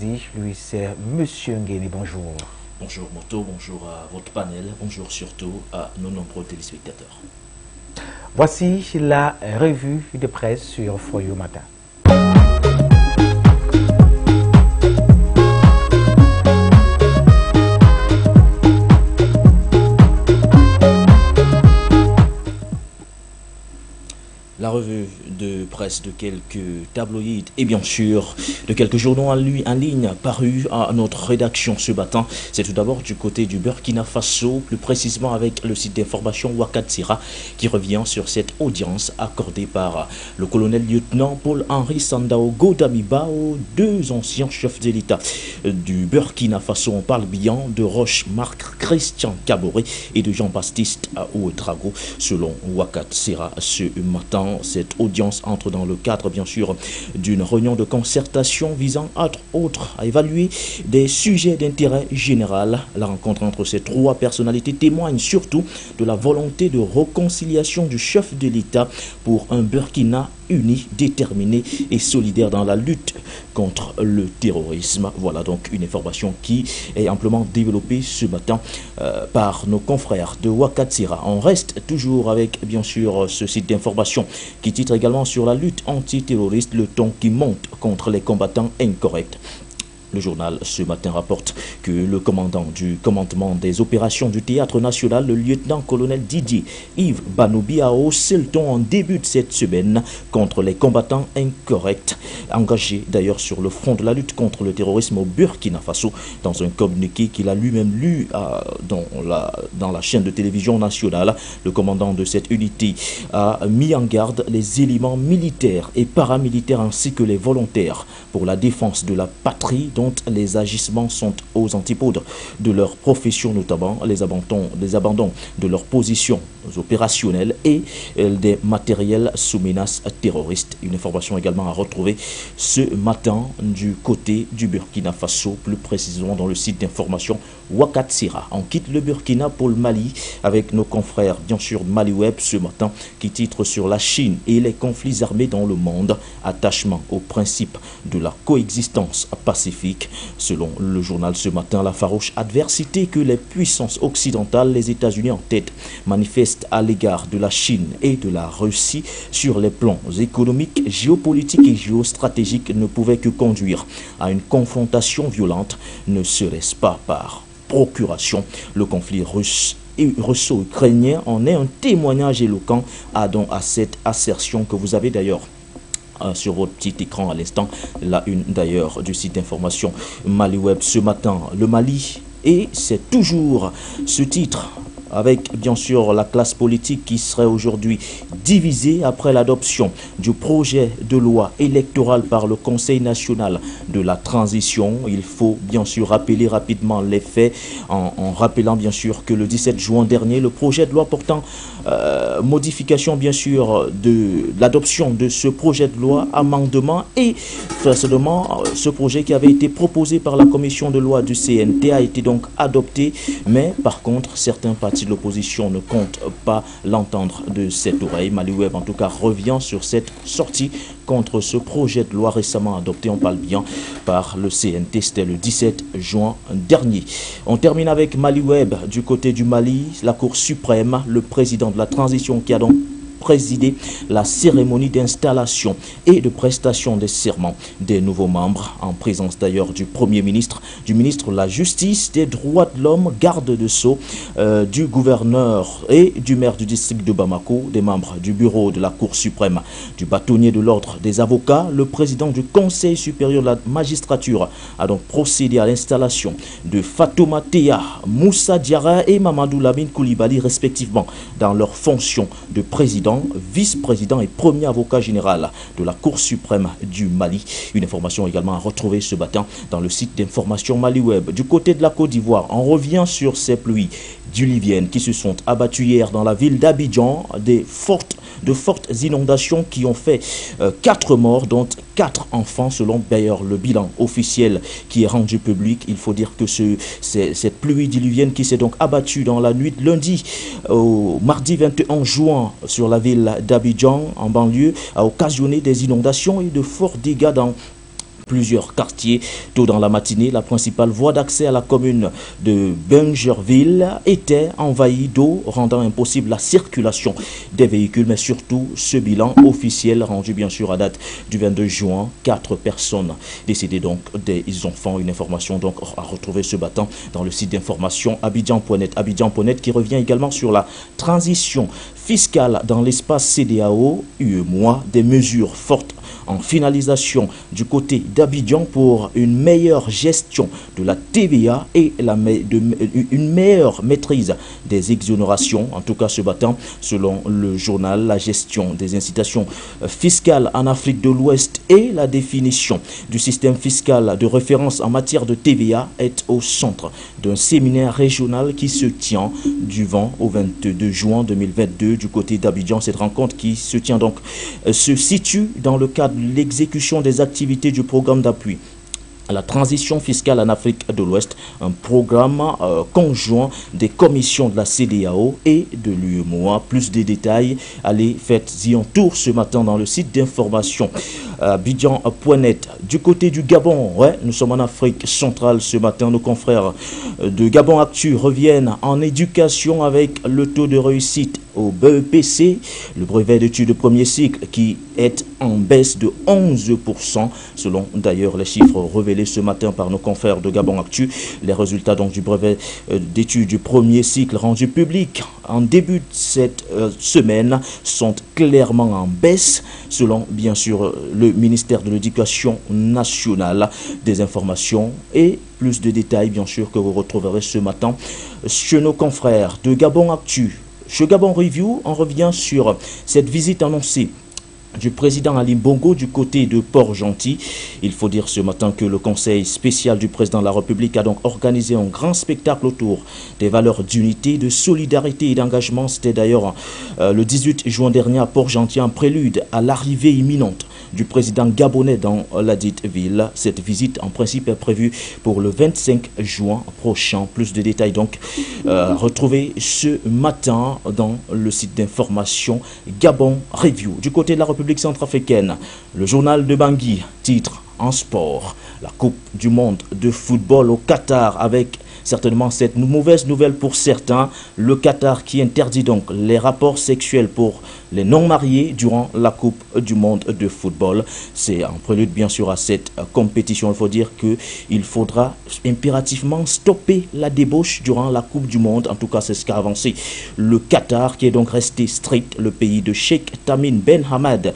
dit, lui c'est Monsieur Nguéni. Bonjour. Bonjour Moto, bonjour à votre panel, bonjour surtout à nos nombreux téléspectateurs. Voici la revue de presse sur Foyo Matin. La revue de presse de quelques tabloïds et bien sûr de quelques journaux en ligne parus à notre rédaction ce matin. C'est tout d'abord du côté du Burkina Faso, plus précisément avec le site d'information Ouakattsira qui revient sur cette audience accordée par le colonel-lieutenant Paul-Henri Sandaogo Damiba aux deux anciens chefs de l'État du Burkina Faso. On parle bien de Roch-Marc Christian Kaboré et de Jean-Baptiste Ouedraogo selon Ouakattsira ce matin. Cette audience entre dans le cadre, bien sûr, d'une réunion de concertation visant, entre autres, à évaluer des sujets d'intérêt général. La rencontre entre ces trois personnalités témoigne surtout de la volonté de réconciliation du chef de l'État pour un Burkina uni, déterminé et solidaire dans la lutte contre le terrorisme. Voilà donc une information qui est amplement développée ce matin par nos confrères de Ouakattsira. On reste toujours avec, bien sûr, ce site d'information qui titre également sur la lutte antiterroriste, le ton qui monte contre les combattants incorrects. Le journal ce matin rapporte que le commandant du commandement des opérations du Théâtre National, le lieutenant-colonel Didier Yves Banoubi, a haussé le ton en début de cette semaine contre les combattants incorrects, engagés d'ailleurs sur le front de la lutte contre le terrorisme au Burkina Faso. Dans un communiqué qu'il a lui-même lu dans la chaîne de télévision nationale, le commandant de cette unité a mis en garde les éléments militaires et paramilitaires ainsi que les volontaires pour la défense de la patrie dont les agissements sont aux antipodes de leur profession, notamment les abandons de leurs positions opérationnelles et des matériels sous menace terroriste. Une information également à retrouver ce matin du côté du Burkina Faso, plus précisément dans le site d'information Ouakattsira. On quitte le Burkina pour le Mali avec nos confrères, bien sûr, Mali Web ce matin, qui titre sur la Chine et les conflits armés dans le monde, attachement au principe de la coexistence pacifique. Selon le journal ce matin, la farouche adversité que les puissances occidentales, les États-Unis en tête, manifestent à l'égard de la Chine et de la Russie sur les plans économiques, géopolitiques et géostratégiques ne pouvait que conduire à une confrontation violente, ne serait-ce pas par procuration. Le conflit russo-ukrainien en est un témoignage éloquent à cette assertion que vous avez d'ailleurs sur votre petit écran à l'instant, la une d'ailleurs du site d'information Mali Web ce matin. Le Mali, et c'est toujours ce titre avec bien sûr la classe politique qui serait aujourd'hui divisée après l'adoption du projet de loi électorale par le Conseil national de la transition. Il faut bien sûr rappeler rapidement les faits en rappelant bien sûr que le 17 juin dernier, le projet de loi portant modification bien sûr de l'adoption de ce projet de loi, amendement et précédemment ce projet qui avait été proposé par la commission de loi du CNT a été donc adopté, mais par contre certains partis de l'opposition ne comptent pas l'entendre de cette oreille. Mali Web en tout cas revient sur cette sortie contre ce projet de loi récemment adopté, on parle bien, par le CNT, c'était le 17 juin dernier. On termine avec Mali Web du côté du Mali, la Cour suprême, le président de la transition qui a donc présider la cérémonie d'installation et de prestation des serments des nouveaux membres, en présence d'ailleurs du Premier ministre, du ministre de la Justice, des droits de l'homme, garde de sceaux, du gouverneur et du maire du district de Bamako, des membres du bureau de la Cour suprême, du bâtonnier de l'ordre des avocats. Le président du Conseil supérieur de la magistrature a donc procédé à l'installation de Fatouma Teya, Moussa Diarra et Mamadou Lamine Koulibaly respectivement dans leurs fonctions de président, vice-président et premier avocat général de la Cour suprême du Mali. Une information également à retrouver ce matin dans le site d'information Mali Web. Du côté de la Côte d'Ivoire, on revient sur ces pluies diluviennes qui se sont abattues hier dans la ville d'Abidjan, de fortes inondations qui ont fait 4 morts, dont 4 enfants selon d'ailleurs le bilan officiel qui est rendu public. Il faut dire que cette pluie diluvienne qui s'est donc abattue dans la nuit de lundi au mardi 21 juin sur la ville d'Abidjan en banlieue a occasionné des inondations et de forts dégâts dans plusieurs quartiers. Tôt dans la matinée, la principale voie d'accès à la commune de Bungerville était envahie d'eau, rendant impossible la circulation des véhicules, mais surtout ce bilan officiel rendu bien sûr à date du 22 juin, 4 personnes décédées donc des enfants. Une information donc à retrouver ce matin dans le site d'information Abidjan.net. Abidjan.net qui revient également sur la transition fiscale dans l'espace CEDEAO, UEMOA, des mesures fortes en finalisation du côté d'Abidjan pour une meilleure gestion de la TVA et une meilleure maîtrise des exonérations. En tout cas, ce matin, selon le journal, la gestion des incitations fiscales en Afrique de l'Ouest et la définition du système fiscal de référence en matière de TVA est au centre d'un séminaire régional qui se tient du 20 au 22 juin 2022 du côté d'Abidjan. Cette rencontre qui se tient donc se situe dans le cadre de l'exécution des activités du programme d'appui à la transition fiscale en Afrique de l'Ouest, un programme conjoint des commissions de la CEDEAO et de l'UEMOA. Plus de détails, allez, faites-y un tour ce matin dans le site d'information Abidjan.net. Du côté du Gabon, nous sommes en Afrique centrale ce matin. Nos confrères de Gabon Actu reviennent en éducation avec le taux de réussite au BEPC, le brevet d'études de premier cycle qui est en baisse de 11%, selon d'ailleurs les chiffres révélés ce matin par nos confrères de Gabon Actu. Les résultats donc du brevet d'études du premier cycle rendu public en début de cette semaine sont clairement en baisse, selon bien sûr le ministère de l'Éducation nationale. Des informations et plus de détails bien sûr que vous retrouverez ce matin chez nos confrères de Gabon Actu. Chez Gabon Review, on revient sur cette visite annoncée du président Ali Bongo du côté de Port-Gentil. Il faut dire ce matin que le conseil spécial du président de la République a donc organisé un grand spectacle autour des valeurs d'unité, de solidarité et d'engagement. C'était d'ailleurs le 18 juin dernier à Port-Gentil, en prélude à l'arrivée imminente du président gabonais dans la dite ville. Cette visite en principe est prévue pour le 25 juin prochain. Plus de détails donc retrouvés ce matin dans le site d'information Gabon Review. Du côté de la République centrafricaine, le journal de Bangui titre en sport la Coupe du monde de football au Qatar, avec certainement cette mauvaise nouvelle pour certains, le Qatar qui interdit donc les rapports sexuels pour les non-mariés durant la Coupe du monde de football. C'est en prélude bien sûr à cette compétition. Il faut dire qu'il faudra impérativement stopper la débauche durant la Coupe du monde. En tout cas, c'est ce qu'a avancé le Qatar, qui est donc resté strict. Le pays de Sheikh Tamim Ben Hamad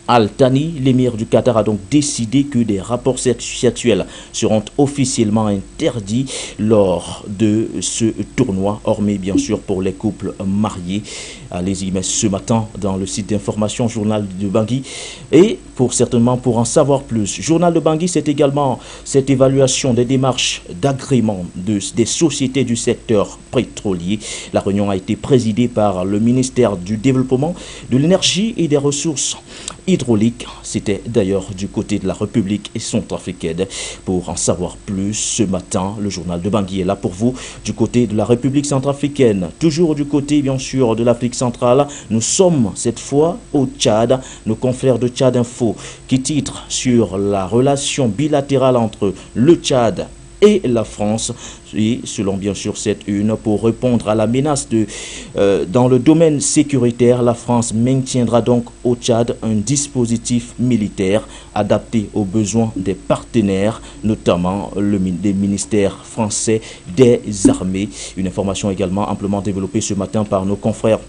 Al-Thani, l'émir du Qatar, a donc décidé que des rapports sexuels seront officiellement interdits lors de ce tournoi, hormis bien sûr pour les couples mariés. Allez-y, mais ce matin dans le site d'information Journal de Bangui. Et certainement pour en savoir plus, Journal de Bangui, c'est également cette évaluation des démarches d'agrément des sociétés du secteur pétrolier. La réunion a été présidée par le ministère du Développement, de l'Énergie et des Ressources hydrauliques. C'était d'ailleurs du côté de la République centrafricaine. Pour en savoir plus, ce matin, le Journal de Bangui est là pour vous. Du côté de la République centrafricaine, toujours du côté bien sûr de l'Afrique centrale, nous sommes cette fois au Tchad. Nos confrères de Tchad Info qui titrent sur la relation bilatérale entre le Tchad et la France, et selon bien sûr cette une, pour répondre à la menace dans le domaine sécuritaire, la France maintiendra donc au Tchad un dispositif militaire adapté aux besoins des partenaires, notamment des ministères français des armées. Une information également amplement développée ce matin par nos confrères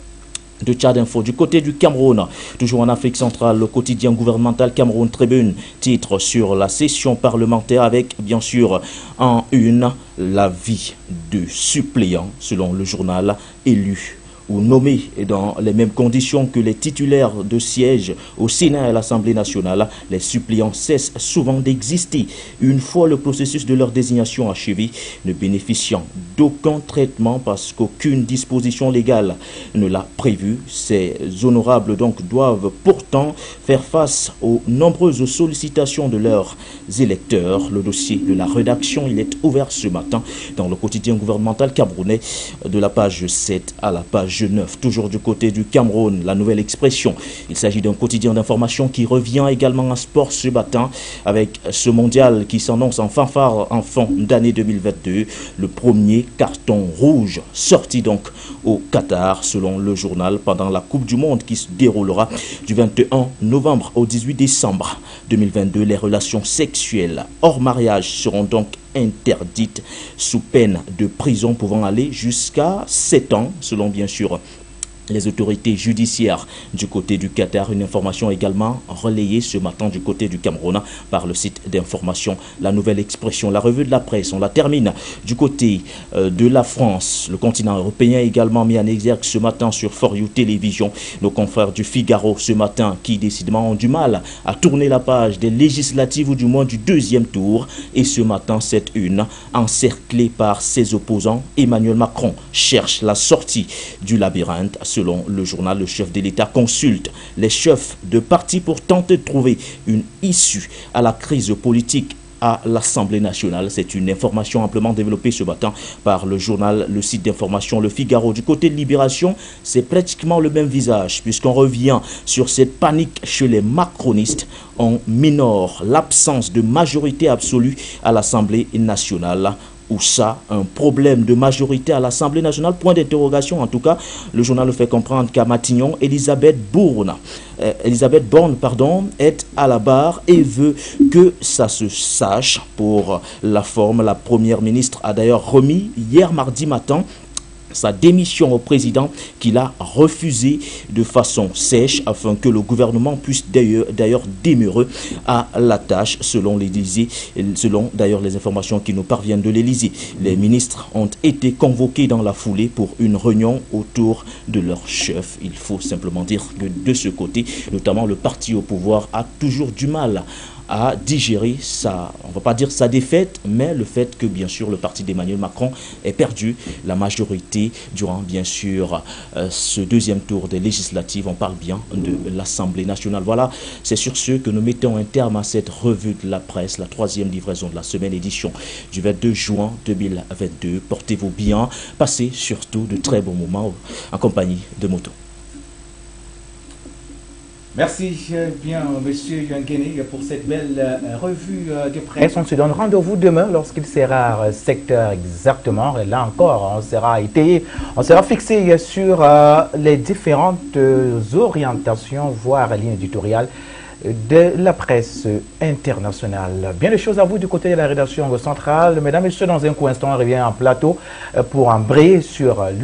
de Tchad Info. Du côté du Cameroun, toujours en Afrique centrale, le quotidien gouvernemental Cameroun Tribune titre sur la session parlementaire avec bien sûr en une l'avis de suppléants, selon le journal, élu ou nommés dans les mêmes conditions que les titulaires de sièges au Sénat et à l'Assemblée nationale. Les suppléants cessent souvent d'exister une fois le processus de leur désignation achevé, ne bénéficiant d'aucun traitement parce qu'aucune disposition légale ne l'a prévu. Ces honorables donc doivent pourtant faire face aux nombreuses sollicitations de leurs électeurs. Le dossier de la rédaction, il est ouvert ce matin dans le quotidien gouvernemental camerounais, de la page 7 à la page page 9. Toujours du côté du Cameroun, la nouvelle expression. Il s'agit d'un quotidien d'information qui revient également en sport ce matin avec ce mondial qui s'annonce en fanfare en fin d'année 2022. Le premier carton rouge sorti donc au Qatar selon le journal pendant la Coupe du Monde qui se déroulera du 21 novembre au 18 décembre 2022. Les relations sexuelles hors mariage seront donc interdites sous peine de prison pouvant aller jusqu'à 7 ans selon bien sûr les autorités judiciaires du côté du Qatar. Une information également relayée ce matin du côté du Cameroun par le site d'information La Nouvelle Expression. La revue de la presse, on la termine du côté de la France. Le continent européen également mis en exergue ce matin sur For You Télévision. Nos confrères du Figaro ce matin qui décidément ont du mal à tourner la page des législatives ou du moins du deuxième tour. Et ce matin, cette une, encerclée par ses opposants, Emmanuel Macron cherche la sortie du labyrinthe. Selon le journal, le chef de l'État consulte les chefs de parti pour tenter de trouver une issue à la crise politique à l'Assemblée nationale. C'est une information amplement développée ce matin par le journal, le site d'information Le Figaro. Du côté de Libération, c'est pratiquement le même visage puisqu'on revient sur cette panique chez les macronistes. On minore l'absence de majorité absolue à l'Assemblée nationale. Ou ça, un problème de majorité à l'Assemblée nationale? Point d'interrogation. En tout cas, le journal le fait comprendre qu'à Matignon, Elisabeth Borne est à la barre et veut que ça se sache. Pour la forme, la première ministre a d'ailleurs remis hier mardi matin sa démission au président qu'il a refusé de façon sèche afin que le gouvernement puisse d'ailleurs demeurer à la tâche selon l'Élysée, selon d'ailleurs les informations qui nous parviennent de l'Élysée. Les ministres ont été convoqués dans la foulée pour une réunion autour de leur chef. Il faut simplement dire que de ce côté, notamment le parti au pouvoir a toujours du mal à digérer on va pas dire sa défaite, mais le fait que bien sûr le parti d'Emmanuel Macron ait perdu la majorité durant bien sûr ce deuxième tour des législatives. On parle bien de l'Assemblée nationale. Voilà, c'est sur ce que nous mettons un terme à cette revue de la presse, la troisième livraison de la semaine, édition du 22 juin 2022. Portez-vous bien, passez surtout de très bons moments en compagnie de Moto. Merci bien, monsieur Yankene, pour cette belle revue de presse. On se donne rendez-vous demain lorsqu'il sera 7 heures exactement. Et là encore, on sera fixé sur les différentes orientations, voire lignes éditoriales de la presse internationale. Bien des choses à vous du côté de la rédaction centrale. Mesdames et messieurs, dans un coup instant, on revient en plateau pour embrayer sur le